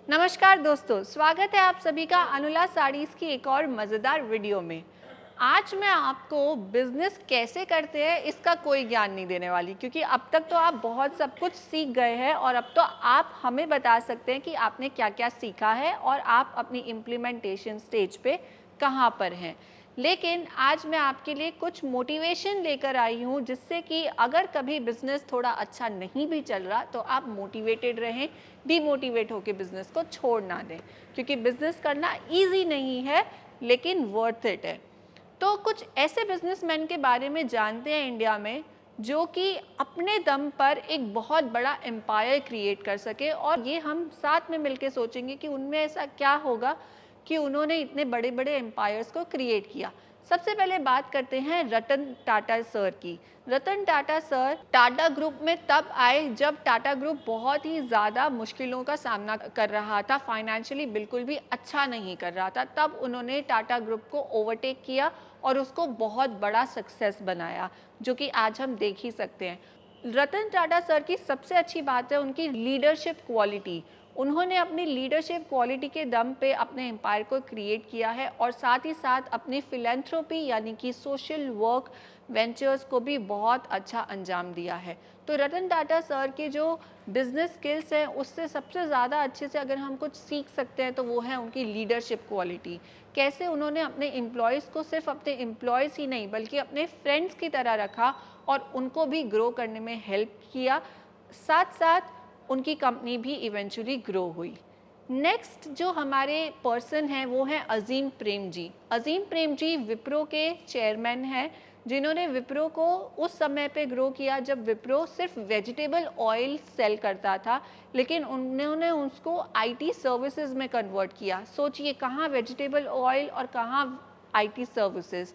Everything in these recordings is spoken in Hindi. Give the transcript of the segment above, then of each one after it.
नमस्कार दोस्तों, स्वागत है आप सभी का अनुला साड़ीज़ की एक और मज़ेदार वीडियो में। आज मैं आपको बिज़नेस कैसे करते हैं इसका कोई ज्ञान नहीं देने वाली, क्योंकि अब तक तो आप बहुत सब कुछ सीख गए हैं और अब तो आप हमें बता सकते हैं कि आपने क्या-क्या सीखा है और आप अपनी इम्प्लीमेंटेशन स्टेज पे कहाँ पर हैं। लेकिन आज मैं आपके लिए कुछ मोटिवेशन लेकर आई हूँ, जिससे कि अगर कभी बिज़नेस थोड़ा अच्छा नहीं भी चल रहा तो आप मोटिवेटेड रहें, डीमोटिवेट होकर बिज़नेस को छोड़ ना दें, क्योंकि बिज़नेस करना ईज़ी नहीं है लेकिन वर्थ इट है। तो कुछ ऐसे बिजनेसमैन के बारे में जानते हैं इंडिया में, जो कि अपने दम पर एक बहुत बड़ा एम्पायर क्रिएट कर सके, और ये हम साथ में मिलके सोचेंगे कि उनमें ऐसा क्या होगा कि उन्होंने इतने बड़े बड़े एम्पायर्स को क्रिएट किया। सबसे पहले बात करते हैं रतन टाटा सर की। रतन टाटा सर टाटा ग्रुप में तब आए जब टाटा ग्रुप बहुत ही ज़्यादा मुश्किलों का सामना कर रहा था, फाइनेंशियली बिल्कुल भी अच्छा नहीं कर रहा था। तब उन्होंने टाटा ग्रुप को ओवरटेक किया और उसको बहुत बड़ा सक्सेस बनाया, जो कि आज हम देख ही सकते हैं। रतन टाटा सर की सबसे अच्छी बात है उनकी लीडरशिप क्वालिटी। उन्होंने अपनी लीडरशिप क्वालिटी के दम पे अपने एम्पायर को क्रिएट किया है और साथ ही साथ अपनी फिलैंथ्रोपी यानी कि सोशल वर्क वेंचर्स को भी बहुत अच्छा अंजाम दिया है। तो रतन टाटा सर के जो बिजनेस स्किल्स हैं उससे सबसे ज़्यादा अच्छे से अगर हम कुछ सीख सकते हैं तो वो है उनकी लीडरशिप क्वालिटी। कैसे उन्होंने अपने एम्प्लॉयज़ को सिर्फ अपने एम्प्लॉयज़ ही नहीं बल्कि अपने फ्रेंड्स की तरह रखा और उनको भी ग्रो करने में हेल्प किया, साथ साथ उनकी कंपनी भी इवेंचुअली ग्रो हुई। नेक्स्ट जो हमारे पर्सन हैं वो हैं अज़ीम प्रेम जी। अज़ीम प्रेम जी विप्रो के चेयरमैन हैं, जिन्होंने विप्रो को उस समय पे ग्रो किया जब विप्रो सिर्फ वेजिटेबल ऑयल सेल करता था, लेकिन उन्होंने उसको आईटी सर्विसेज में कन्वर्ट किया। सोचिए, कहाँ वेजिटेबल ऑयल और कहाँ आईटी सर्विसेज।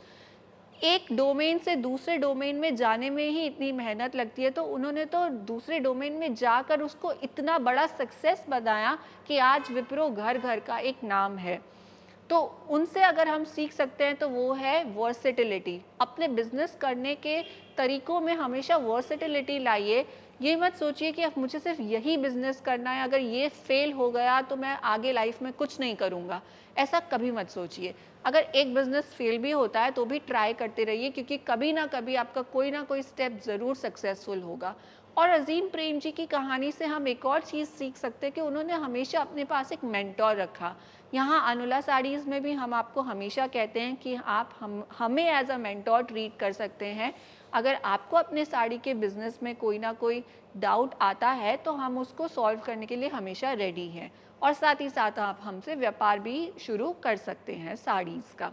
एक डोमेन से दूसरे डोमेन में जाने में ही इतनी मेहनत लगती है, तो उन्होंने तो दूसरे डोमेन में जाकर उसको इतना बड़ा सक्सेस बनाया कि आज विप्रो घर घर का एक नाम है। तो उनसे अगर हम सीख सकते हैं तो वो है वर्सेटिलिटी। अपने बिजनेस करने के तरीकों में हमेशा वर्सेटिलिटी लाइए। ये मत सोचिए कि अब मुझे सिर्फ यही बिजनेस करना है, अगर ये फेल हो गया तो मैं आगे लाइफ में कुछ नहीं करूँगा। ऐसा कभी मत सोचिए। अगर एक बिजनेस फेल भी होता है तो भी ट्राई करते रहिए, क्योंकि कभी ना कभी आपका कोई ना कोई स्टेप ज़रूर सक्सेसफुल होगा। और अज़ीम प्रेम जी की कहानी से हम एक और चीज़ सीख सकते हैं कि उन्होंने हमेशा अपने पास एक मेंटोर रखा। यहाँ अनुला साड़ीज़ में भी हम आपको हमेशा कहते हैं कि आप हमें एज अ मेंटोर ट्रीट कर सकते हैं। अगर आपको अपने साड़ी के बिज़नेस में कोई ना कोई डाउट आता है तो हम उसको सॉल्व करने के लिए हमेशा रेडी हैं, और साथ ही साथ आप हमसे व्यापार भी शुरू कर सकते हैं साड़ीज़ का।